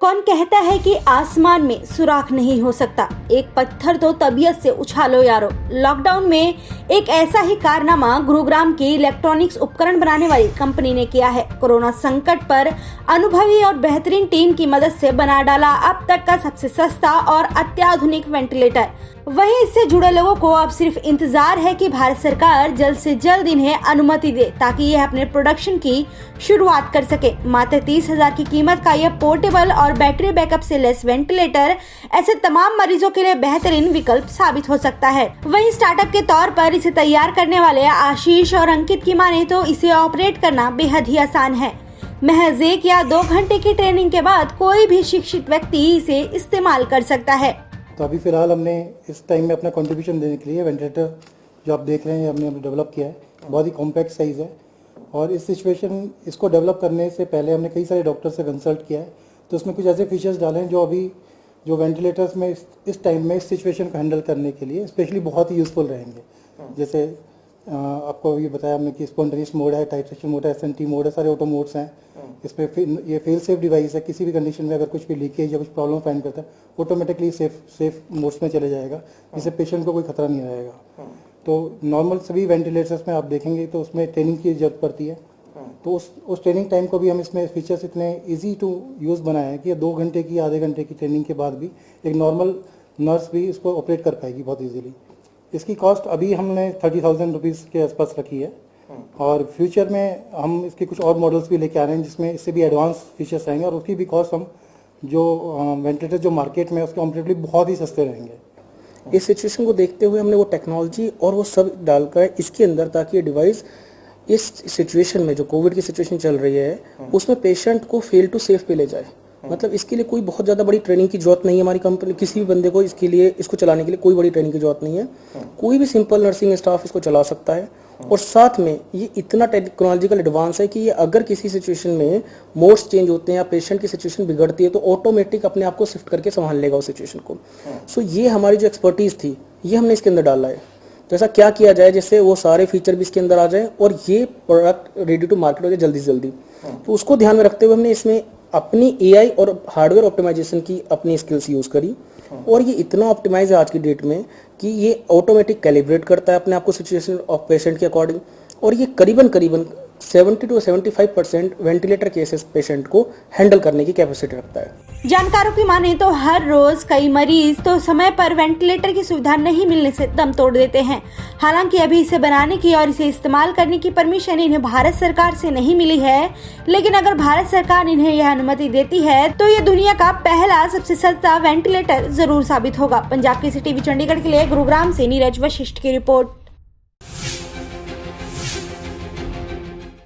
कौन कहता है कि आसमान में सुराख नहीं हो सकता। एक पत्थर तो तबीयत से उछालो यारो। लॉकडाउन में एक ऐसा ही कारनामा गुरुग्राम की इलेक्ट्रॉनिक्स उपकरण बनाने वाली कंपनी ने किया है। कोरोना संकट पर अनुभवी और बेहतरीन टीम की मदद से बना डाला अब तक का सबसे सस्ता और अत्याधुनिक वेंटिलेटर। वहीं इससे जुड़े लोगों को अब सिर्फ इंतजार है कि भारत सरकार जल्द से जल्द इन्हें अनुमति दे ताकि यह अपने प्रोडक्शन की शुरुआत कर सके। मात्र 30,000 की कीमत का यह पोर्टेबल और बैटरी बैकअप से लेस वेंटिलेटर ऐसे तमाम मरीजों के लिए बेहतरीन विकल्प साबित हो सकता है। वहीं स्टार्टअप के तौर पर इसे तैयार करने वाले आशीष और अंकित की माने तो इसे ऑपरेट करना बेहद ही आसान है। महज 1 या 2 घंटे की ट्रेनिंग के बाद कोई भी शिक्षित व्यक्ति इसे इस्तेमाल कर सकता है। तो अभी फ़िलहाल हमने इस टाइम में अपना कंट्रीब्यूशन देने के लिए वेंटिलेटर जो आप देख रहे हैं हमने डेवलप किया है। बहुत ही कॉम्पैक्ट साइज़ है और इस सिचुएशन इसको डेवलप करने से पहले हमने कई सारे डॉक्टर से कंसल्ट किया है। तो उसमें कुछ ऐसे फीचर्स डाले हैं जो अभी जो वेंटिलेटर्स में इस टाइम में इस सिचुएशन को हैंडल करने के लिए स्पेशली बहुत ही यूज़फुल रहेंगे। जैसे आपको अभी बताया हमने कि स्पॉन्टेनियस मोड है, टाइट्रेशन मोड है, SNT मोड है, सारे ऑटो मोड्स हैं। इसमें ये फेल सेफ डिवाइस है। किसी भी कंडीशन में अगर कुछ भी लीकेज या कुछ प्रॉब्लम फाइंड करता है ऑटोमेटिकली सेफ मोड्स में चले जाएगा, जिससे पेशेंट को कोई खतरा नहीं रहेगा। तो नॉर्मल सभी वेंटिलेटर्स में आप देखेंगे तो उसमें ट्रेनिंग की जरूरत पड़ती है। तो उस ट्रेनिंग टाइम को भी हम इसमें फीचर्स इतने इजी टू यूज़ बनाए हैं कि 2 घंटे की आधे घंटे की ट्रेनिंग के बाद भी एक नॉर्मल नर्स भी इसको ऑपरेट कर पाएगी बहुत ईजीली। इसकी कॉस्ट अभी हमने 30,000 रुपीज़ के आसपास रखी है और फ्यूचर में हम इसके कुछ और मॉडल्स भी लेके आ रहे हैं जिसमें इससे भी एडवांस फीचर्स आएंगे और उसकी भी कॉस्ट हम जो वेंटिलेटर जो मार्केट में उसके कॉम्परेटिवली बहुत ही सस्ते रहेंगे। इस सिचुएशन को देखते हुए हमने वो टेक्नोलॉजी और वो सब डालकर इसके अंदर ताकि ये डिवाइस इस सिचुएशन में जो कोविड की सिचुएशन चल रही है उसमें पेशेंट को फेल टू सेफ पे ले जाए। मतलब इसके लिए कोई बहुत ज़्यादा बड़ी ट्रेनिंग की जरूरत नहीं है। हमारी कंपनी किसी भी बंदे को इसके लिए इसको चलाने के लिए कोई बड़ी ट्रेनिंग की जरूरत नहीं है। कोई भी सिंपल नर्सिंग स्टाफ इसको चला सकता है और साथ में ये इतना टेक्नोलॉजिकल एडवांस है कि ये अगर किसी सिचुएशन में मोड्स चेंज होते हैं या पेशेंट की सिचुएशन बिगड़ती है तो ऑटोमेटिक अपने आप को शिफ्ट करके संभाल लेगा उस सिचुएशन को। सो ये हमारी जो एक्सपर्टीज़ थी ये हमने इसके अंदर डाला है। तो ऐसा क्या किया जाए जिससे वो सारे फीचर भी इसके अंदर आ जाए और ये प्रोडक्ट रेडी टू मार्केट हो जाए जल्दी से जल्दी। तो उसको ध्यान में रखते हुए हमने इसमें अपनी AI और हार्डवेयर ऑप्टिमाइजेशन की अपनी स्किल्स यूज़ करी और ये इतना ऑप्टिमाइज है आज की डेट में कि ये ऑटोमेटिक कैलिब्रेट करता है अपने आप को सिचुएशन ऑफ पेशेंट के अकॉर्डिंग और ये करीबन 70 to 75% वेंटिलेटर केसेस पेशेंट को हैंडल करने की कैपेसिटी रखता है। जानकारों की माने तो हर रोज कई मरीज तो समय पर वेंटिलेटर की सुविधा नहीं मिलने से दम तोड़ देते हैं। हालांकि अभी इसे बनाने की और इसे इस्तेमाल करने की परमिशन इन्हें भारत सरकार से नहीं मिली है, लेकिन अगर भारत सरकार इन्हें यह अनुमति देती है तो ये दुनिया का पहला सबसे सस्ता वेंटिलेटर जरूर साबित होगा। पंजाब केसरी टीवी चंडीगढ़ के लिए गुरुग्राम से नीरज वशिष्ठ की रिपोर्ट।